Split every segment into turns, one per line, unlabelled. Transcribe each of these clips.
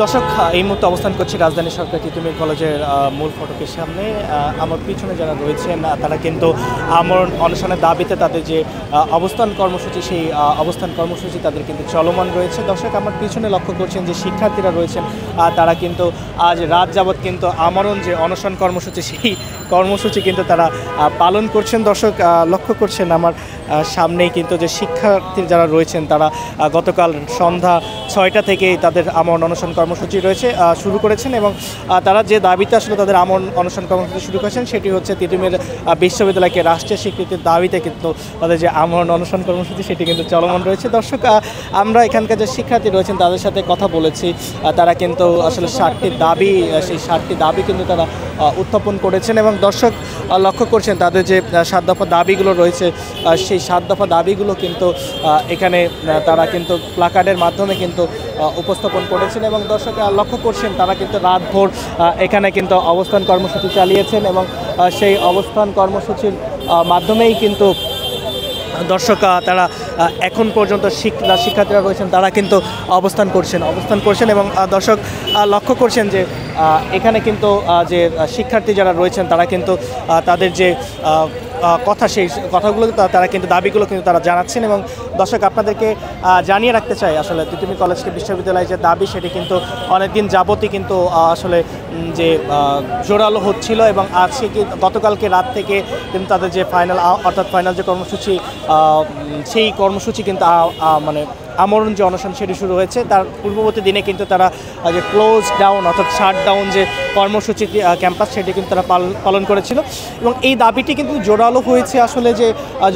দর্শক এই মুহূর্তে অবস্থান করছি রাজধানী সরকারি তিতুমির কলেজের মূল ফটকের সামনে। আমার পিছনে যারা রয়েছেন তারা কিন্তু আমরণ অনশনের দাবিতে তাদের যে অবস্থান কর্মসূচি সেই অবস্থান কর্মসূচি তাদের কিন্তু চলমান রয়েছে। দর্শক আমার পিছনে লক্ষ্য করছেন যে শিক্ষার্থীরা রয়েছেন তারা কিন্তু আজ রাত যাবৎ কিন্তু আমরণ যে অনশন কর্মসূচি সেই কর্মসূচি কিন্তু তারা পালন করছেন। দর্শক লক্ষ্য করছেন আমার সামনেই কিন্তু যে শিক্ষার্থী যারা রয়েছেন তারা গতকাল সন্ধ্যা 6টা থেকেই তাদের আমরণ অনশন কর্মসূচি রয়েছে শুরু করেছেন এবং তারা যে দাবিতে আসলে তাদের আমরণ অনশন কর্মসূচি শুরু করেছেন সেটি হচ্ছে তিতুমির বিশ্ববিদ্যালয়কে রাষ্ট্রীয় স্বীকৃতির দাবিতে কিন্তু তাদের যে আমরণ অনশন কর্মসূচি সেটি কিন্তু চলমান রয়েছে। দর্শক আমরা এখানকার যে শিক্ষার্থী রয়েছেন তাদের সাথে কথা বলেছি, তারা কিন্তু আসলে 7টি দাবি সেই 7টি দাবি কিন্তু তারা উত্থাপন করেছেন এবং দর্শক লক্ষ্য করছেন তাদের যে 7 দফা দাবিগুলো রয়েছে সেই 7 দফা দাবিগুলো কিন্তু এখানে তারা কিন্তু প্লাকার্ডের মাধ্যমে কিন্তু উপস্থাপন করেছেন এবং দর্শক লক্ষ্য করছেন তারা কিন্তু রাতভর এখানে কিন্তু অবস্থান কর্মসূচি চালিয়েছেন এবং সেই অবস্থান কর্মসূচির মাধ্যমেই কিন্তু দর্শক তারা এখন পর্যন্ত শিক্ষার্থীরা রয়েছেন তারা কিন্তু অবস্থান করছেন এবং দর্শক লক্ষ্য করছেন যে এখানে কিন্তু যে শিক্ষার্থী যারা রয়েছেন তারা কিন্তু তাদের যে কথা সেই কথাগুলো তারা কিন্তু দাবিগুলো কিন্তু তারা জানাচ্ছেন এবং দর্শক আপনাদেরকে জানিয়ে রাখতে চাই আসলে তিতুমির কলেজ বিশ্ববিদ্যালয়ের যে দাবি সেটি কিন্তু অনেক দিন যাবতই কিন্তু আসলে যে জোরালো হচ্ছিল এবং আজকে গতকালকে রাত থেকে কিন্তু তাদের যে ফাইনাল যে কর্মসূচি সেই কর্মসূচি কিন্তু মানে আমরণ যে অনশন সেটি শুরু হয়েছে। তার পূর্ববর্তী দিনে কিন্তু তারা যে ক্লোজ ডাউন অর্থাৎ শাটডাউন যে কর্মসূচি ক্যাম্পাস সেটি কিন্তু তারা পালন করেছিল এবং এই দাবিটি কিন্তু জোরালো হয়েছে আসলে যে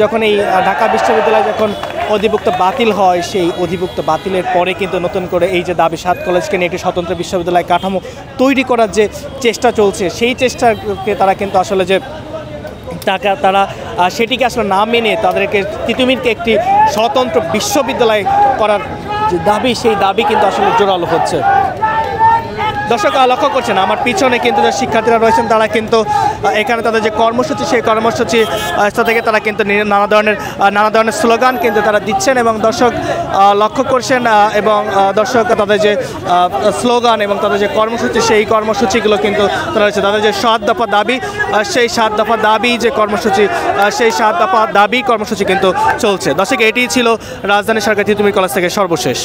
যখন এই ঢাকা বিশ্ববিদ্যালয় যখন অধিভুক্ত বাতিল হয় সেই অধিভুক্ত বাতিলের পরে কিন্তু নতুন করে এই যে দাবি 7 কলেজকে নিয়ে একটি স্বতন্ত্র বিশ্ববিদ্যালয় কাঠামো তৈরি করার যে চেষ্টা চলছে সেই চেষ্টাকে তারা কিন্তু আসলে যে তারা সেটিকে আসলে না মেনে তাদেরকে তিতুমিরকে একটি স্বতন্ত্র বিশ্ববিদ্যালয় করার যে দাবি সেই দাবি কিন্তু আসলে জোরালো হচ্ছে। দর্শক লক্ষ্য করছেন আমার পিছনে কিন্তু যে শিক্ষার্থীরা রয়েছেন তারা কিন্তু এখানে তাদের যে কর্মসূচি সেই কর্মসূচি থেকে তারা কিন্তু নানা ধরনের স্লোগান কিন্তু তারা দিচ্ছেন এবং দর্শক লক্ষ্য করছেন এবং দর্শক তাদের যে স্লোগান এবং তাদের যে কর্মসূচি সেই কর্মসূচিগুলো কিন্তু তারা রয়েছে তাদের যে 7 দফা দাবি সেই 7 দফা দাবি যে কর্মসূচি সেই 7 দফা দাবি কর্মসূচি কিন্তু চলছে। দর্শক এটিই ছিল রাজধানী সরকারি তিতুমির কলেজ থেকে সর্বশেষ।